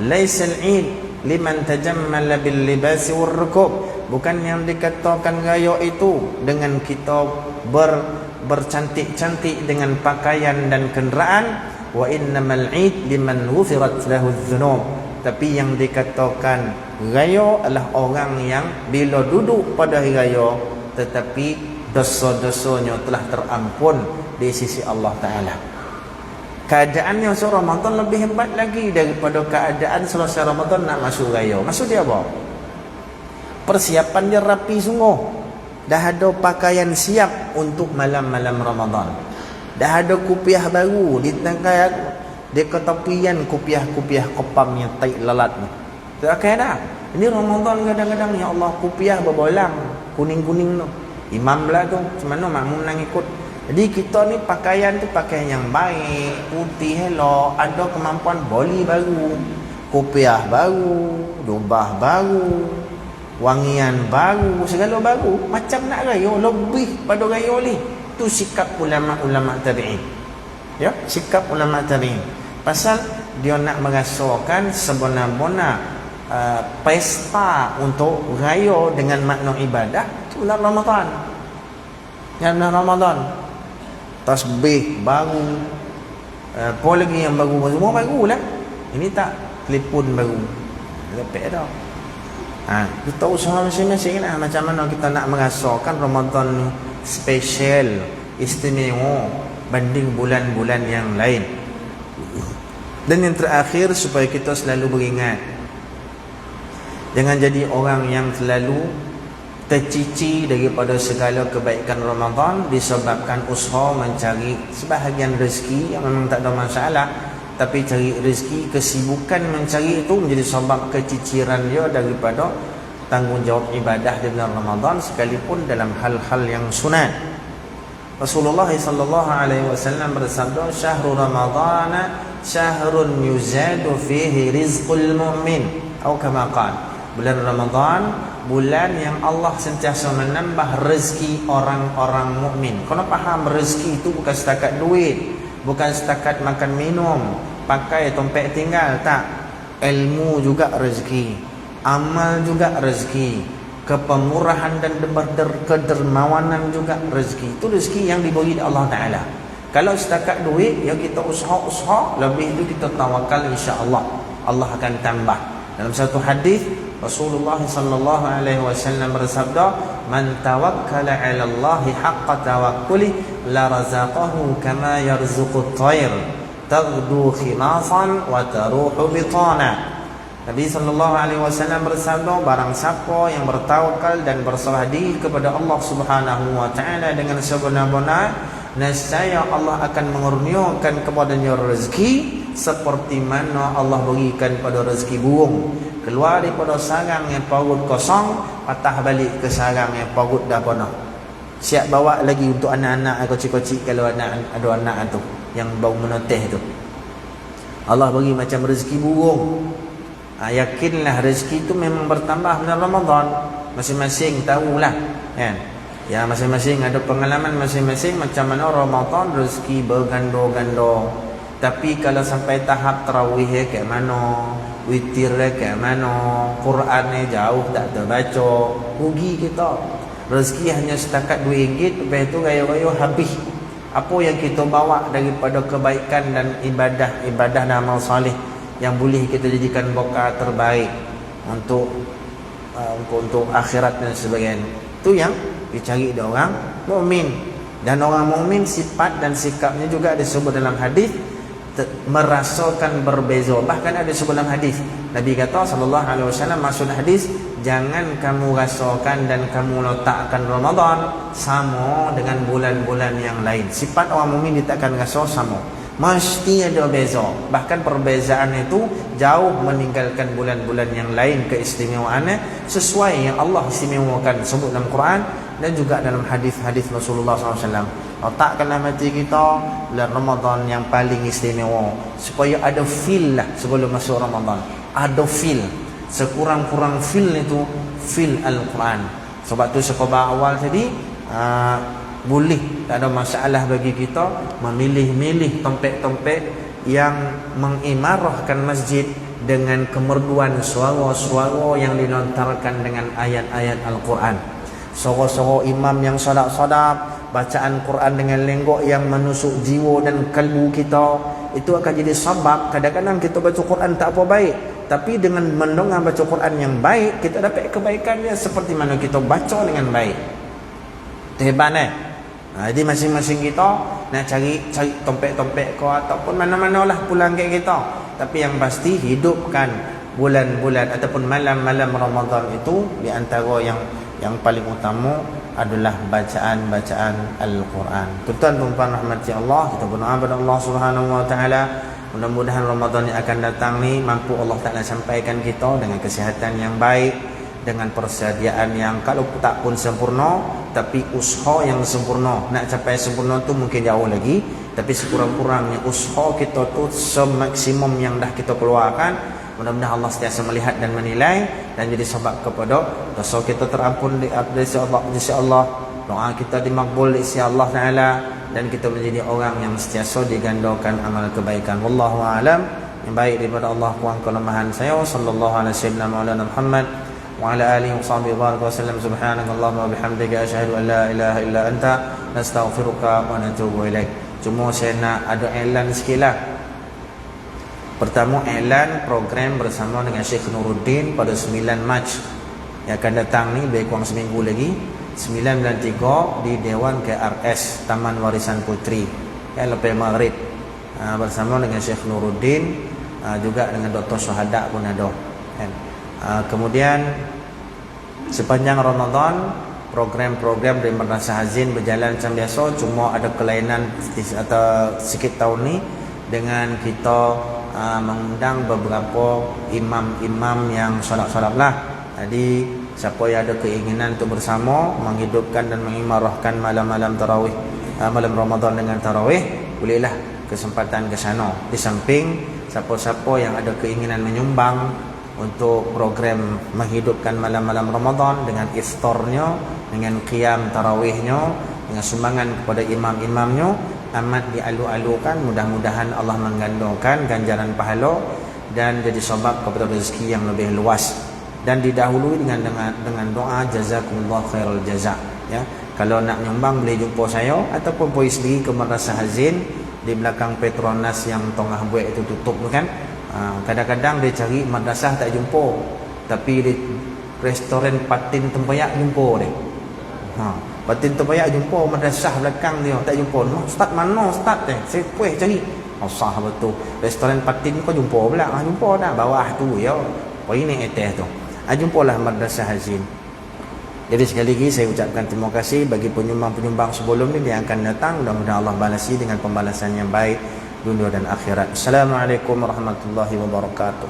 Laisal 'id liman tajammala bil libas war rukub, bukan yang dikatakan raya itu dengan kita bercantik-cantik dengan pakaian dan kenderaan. Wa innamal 'id liman ghufirat lahu adh-dhunub, tapi yang dikatakan raya adalah orang yang bila duduk pada hari raya tetapi dosa-dosanya telah terampun di sisi Allah Ta'ala. Keadaannya selesai Ramadan lebih hebat lagi daripada keadaan selesai Ramadan nak masuk raya. Maksud dia apa? Persiapan dia rapi sungguh. Dah ada pakaian siap untuk malam-malam Ramadan. Dah ada kupiah baru di tengah di ketepian kupiah-kupiah kepam yang taik lalat ni. Tak okay dah. Ini Ramadan kadang-kadang ya Allah kupiah berbolang kuning-kuning tu. Imam lah tu, macam mana makmum nak ikut. Jadi kita ni pakaian tu pakaian yang baik, putih elok, ada kemampuan boli baru, kopiah baru, dobah baru, wangian baru, segala baru. Macam nak raya, lebih pada raya ni. Itu sikap ulama-ulama tabi'in. Ya, sikap ulama tabi'in. Pasal dia nak merasakan sebenar-benar pesta untuk raya dengan makna ibadah bulan Ramadan. Yang bulan Ramadan tasbih baru, apa lagi yang baru, semua baru lah. Ini tak telefon baru lepek dah. Kita usaha masing-masing lah macam mana kita nak merasakan Ramadan ni special, istimewa banding bulan-bulan yang lain. Dan yang terakhir, supaya kita selalu beringat, jangan jadi orang yang selalu tercici daripada segala kebaikan Ramadan disebabkan usaha mencari sebahagian rezeki yang memang tak ada masalah, tapi cari rezeki, kesibukan mencari itu menjadi sebab keciciran dia daripada tanggungjawab ibadah di bulan Ramadan sekalipun dalam hal-hal yang sunat. Rasulullah sallallahu alaihi wasallam bersabda, "Syahrul Ramadhan syahrun yuzadu fihi rizqul mu'min." Atau kama qala, bulan Ramadan bulan yang Allah sentiasa menambah rezeki orang-orang mukmin. Kena faham rezeki itu bukan setakat duit, bukan setakat makan minum, pakai tompek tinggal, tak. Ilmu juga rezeki, amal juga rezeki, kepemurahan dan kedermawanan juga rezeki. Itu rezeki yang diberi oleh Allah Ta'ala. Kalau setakat duit, ya kita usaha-usaha, lebih itu kita tawakal, insya-Allah Allah akan tambah. Dalam satu hadis Rasulullah sallallahu alaihi wasallam bersabda, "Man tawakkala 'ala Allah haqqa tawakkuli la razaqahu kama yarzuqut tayr taghdu khimasan wa taruhu bitana." Nabi sallallahu alaihi wasallam bersabda, barang siapa yang bertawakal dan berserah diri kepada Allah Subhanahu wa taala dengan sebenar-benar, nescaya Allah akan mengurniakan kepadanya rezeki seperti mana Allah berikan pada rezeki burung, keluar daripada sarang yang parut kosong, patah balik ke sarang yang parut dah penuh. Siap bawa lagi untuk anak-anak kecil-kecil kalau ada anak tu yang bau menoteh tu. Allah bagi macam rezeki burung. Yakinlah rezeki itu memang bertambah dalam Ramadan. Masing-masing tahulah, kan? Ya, masing-masing ada pengalaman masing-masing macam mana Ramadan rezeki berganda-ganda. Tapi kalau sampai tahap tarawih kayak mana, witir kayak mana, Quran jauh tak terbaca, rugi kita. Rezeki hanya setakat RM2, lepas itu gaya-gaya habis. Apa yang kita bawa daripada kebaikan dan ibadah dan amal salih yang boleh kita jadikan bekal terbaik untuk akhirat dan sebagainya. Itu yang dicari dari orang mukmin. Dan orang mukmin sifat dan sikapnya juga disebut dalam hadis merasakan berbeza. Bahkan ada disebut dalam hadis Nabi kata sallallahu alaihi wasallam, maksud hadis, jangan kamu rasakan dan kamu letakkan Ramadan sama dengan bulan-bulan yang lain. Sifat orang mukmin ditakkan rasa sama, mesti ada beza. Bahkan perbezaan itu jauh meninggalkan bulan-bulan yang lain keistimewaannya, sesuai yang Allah istimewakan sebut dalam Quran dan juga dalam hadis-hadis Rasulullah SAW. Letakkanlah mati kita bulan Ramadan yang paling istimewa, supaya ada feel lah sebelum masuk Ramadan. Ada feel, sekurang-kurang feel itu feel Al-Quran. Sebab tu sekolah awal tadi boleh, tak ada masalah bagi kita memilih-milih tempat-tempat yang mengimarahkan masjid dengan kemerduan suara-suara yang dilontarkan dengan ayat-ayat Al-Quran. Suara-suara imam yang sadap-sadap, bacaan Quran dengan lenggok yang menusuk jiwa dan kalbu kita, itu akan jadi sebab kadang-kadang kita baca Quran tak apa baik, tapi dengan mendengar baca Quran yang baik, kita dapat kebaikannya seperti mana kita baca dengan baik. Itu hebat jadi masing-masing kita nak cari tempat-tempat kau ataupun mana-mana lah pulang ke kita. Tapi yang pasti hidupkan bulan-bulan ataupun malam-malam Ramadan itu di antara yang paling utama adalah bacaan-bacaan Al-Quran. Tuan-tuan dan puan rahmati Allah, kita berdoa kepada Allah Subhanahu wa taala, mudah-mudahan Ramadan yang akan datang ni mampu Allah Taala sampaikan kita dengan kesihatan yang baik, dengan persediaan yang kalau tak pun sempurna, tapi usaha yang sempurna. Nak capai sempurna tu mungkin jauh lagi, tapi sekurang-kurangnya usaha kita tu semaksimum yang dah kita keluarkan. Mudah-mudahan Allah sentiasa melihat dan menilai dan jadi sebab kepada dosa kita terampun di sisi Allah, doa kita dimakbul di sisi Allah Taala, dan kita menjadi orang yang sentiasa digandakan amal kebaikan. Wallahu a'lam. Yang baik daripada Allah kurang kelemahan saya. Sallallahu alaihi wasallam maulana Muhammad wa ala alihi wa sahbihi wa sallam. Subhanakallahumma wa bihamdika asyhadu an la ilaha illa anta nastaghfiruka wa natubu ilaik. Cuma saya nak ada iklan sikitlah. Pertama, iklan program bersama dengan Syekh Nuruddin pada 9 Mac yang akan datang ni, lebih kurang seminggu lagi, 9.3 di Dewan KRS Taman Warisan Putri lepas maghrib, bersama dengan Syekh Nuruddin, juga dengan Dr. Syuhada pun ada kan. Kemudian sepanjang Ramadan program-program dari Madrasah Hazin berjalan macam biasa, cuma ada kelainan atau sikit tahun ni dengan kita mengundang beberapa imam-imam yang solat-solat lah. Jadi siapa yang ada keinginan untuk bersama menghidupkan dan mengimarahkan malam-malam tarawih, malam Ramadan dengan tarawih, bolehlah kesempatan ke sana. Di samping siapa-siapa yang ada keinginan menyumbang untuk program menghidupkan malam-malam Ramadan dengan iftarnya, dengan qiyam tarawihnya, dengan sumbangan kepada imam-imamnya, amat dialu-alukan. Mudah-mudahan Allah menggandakan ganjaran pahala dan jadi sebab kepada rezeki yang lebih luas, dan didahului dengan doa jazakumullah khairul jaza ya. Kalau nak nyumbang boleh jumpa saya ataupun pergi sendiri ke Madrasah Hazin di belakang Petronas yang tengah buat itu tutup tu kan. Kadang-kadang dia cari madrasah tak jumpa, tapi di restoran patin tempat jumpa dia. Patin tempat jumpa, madrasah belakang dia tak jumpa. Ustaz mana ustaz teh? Saya kuih cari. Sah betul. Restoran patin kau jumpa pula. Jumpa dah bawah tu ya. Poin ni atas tu. Jumpalah madrasah Hazin. Jadi sekali lagi saya ucapkan terima kasih bagi penyumbang-penyumbang sebelum ni yang akan datang. Mudah-mudahan Allah balasi dengan pembalasan yang baik dunia dan akhirat. Assalamualaikum warahmatullahi wabarakatuh.